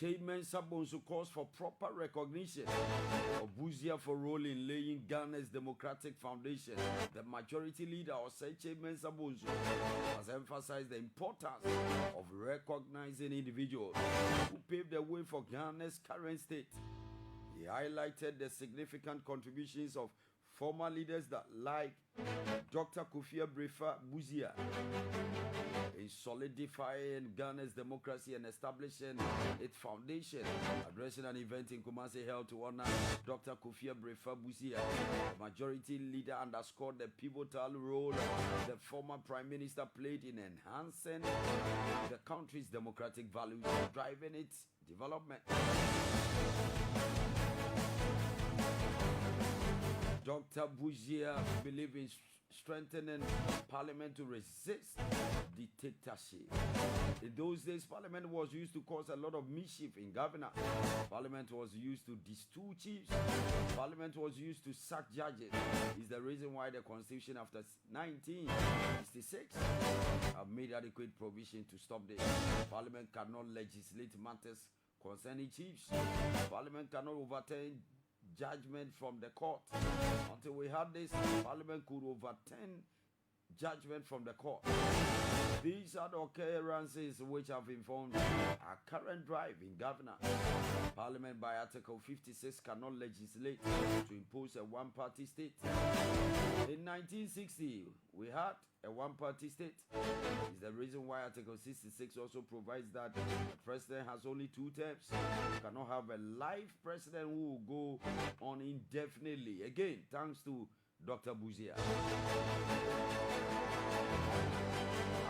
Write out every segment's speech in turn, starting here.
KYEI-MENSAH-BONSU calls for proper recognition of BUSIA for role in laying Ghana's democratic foundation. The majority leader of KYEI-MENSAH-BONSU has emphasized the importance of recognizing individuals who paved the way for Ghana's current state. He highlighted the significant contributions of former leaders like Dr. BUSIA in solidifying Ghana's democracy and establishing its foundation. Addressing an event in Kumasi held to honor Dr. BUSIA, the majority leader underscored the pivotal role the former Prime Minister played in enhancing the country's democratic values and driving its development. Dr. BUSIA believed in strengthening Parliament to resist dictatorship. In those days, Parliament was used to cause a lot of mischief in governance. Parliament was used to destitute chiefs. Parliament was used to sack judges. Is the reason why the Constitution after 1966 have made adequate provision to stop this. Parliament cannot legislate matters concerning chiefs. Parliament cannot overturn judgment from the court. Until we had this, Parliament could overturn judgment from the court. These are the occurrences which have informed our current drive in governance. Parliament by Article 56 cannot legislate to impose a one-party state. In 1960, we had a one-party state. Is the reason why Article 66 also provides that the president has only 2 terms. You cannot have a life president who will go on indefinitely. Again, thanks to Dr. BUSIA.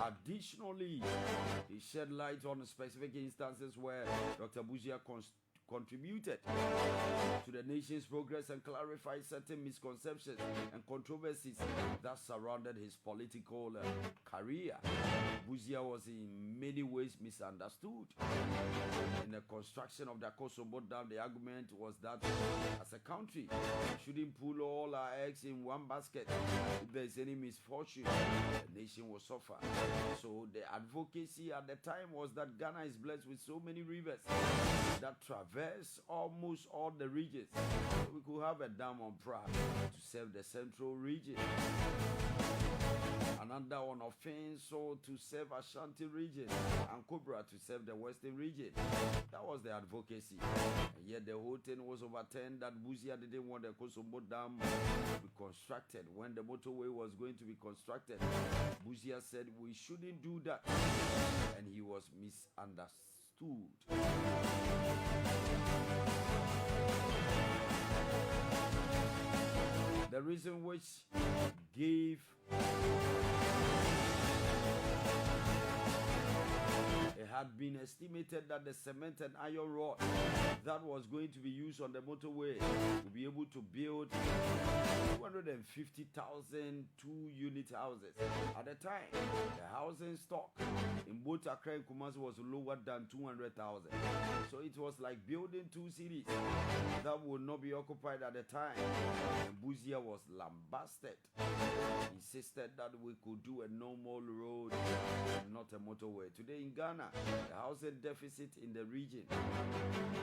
Additionally, he shed light on specific instances where Dr. BUSIA contributed to the nation's progress and clarified certain misconceptions and controversies that surrounded his political career. BUSIA was in many ways misunderstood. In the construction of the Akosombo Dam, the argument was that as a country, we shouldn't pull all our eggs in one basket. If there is any misfortune, the nation will suffer. So the advocacy at the time was that Ghana is blessed with so many rivers that traverse almost all the regions. So we could have a dam on Prague to serve the central region, another on Offenso to serve Ashanti region, and Cobra to serve the western region. That was the advocacy. And yet the whole thing was overturned that BUSIA didn't want the Akosombo Dam to be constructed. When the motorway was going to be constructed, BUSIA said we shouldn't do that, and he was misunderstood. The reason which gave it had been estimated that the cement and iron rod that was going to be used on the motorway would be able to build 250,000 2-unit houses. At the time, the housing stock in both Accra and Kumasi was lower than 200,000. So it was like building 2 cities that would not be occupied at the time. And BUSIA was lambasted. He insisted that we could do a normal road and not a motorway. Today in Ghana, the housing deficit in the region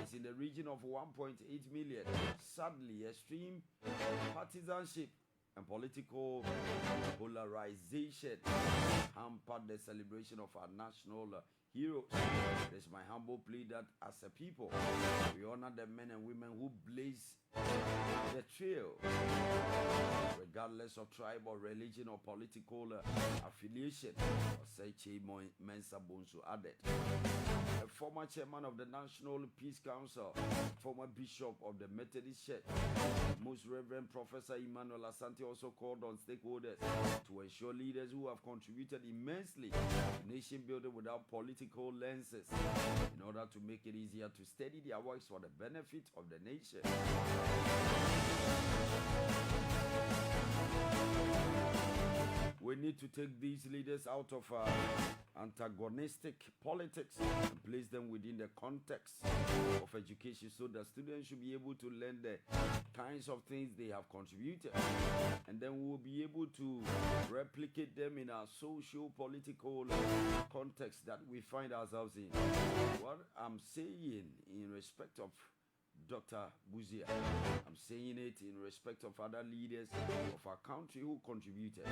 is in the region of 1.8 million. Sadly, extreme partisanship and political polarization hampered the celebration of our national heroes. It is my humble plea that as a people, we honor the men and women who blaze the trail, regardless of tribe or religion or political affiliation, or say KYEI-MENSAH-BONSU added. A former chairman of the National Peace Council, former bishop of the Methodist Church, Most Reverend Professor Emmanuel Asante, also called on stakeholders to ensure leaders who have contributed immensely to nation building without political lenses, in order to make it easier to steady their works for the benefit of the nation. We need to take these leaders out of antagonistic politics and place them within the context of education so that students should be able to learn the kinds of things they have contributed, and then we will be able to replicate them in our socio-political context that we find ourselves in. What I'm saying in respect of Dr. BUSIA, I'm saying it in respect of other leaders of our country who contributed.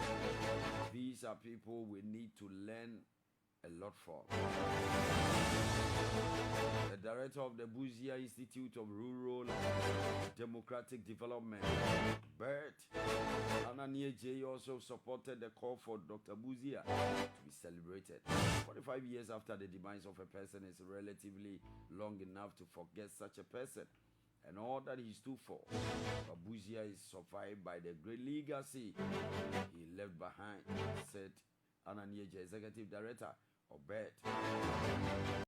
These are people we need to learn a lot from. The director of the BUSIA Institute of Rural Democratic Development, Bert Ananiye, also supported the call for Dr. BUSIA to be celebrated. 45 years after the demise of a person is relatively long enough to forget such a person and all that he stood for. But BUSIA is survived by the great legacy he left behind, said Ananiye, executive director of BERT.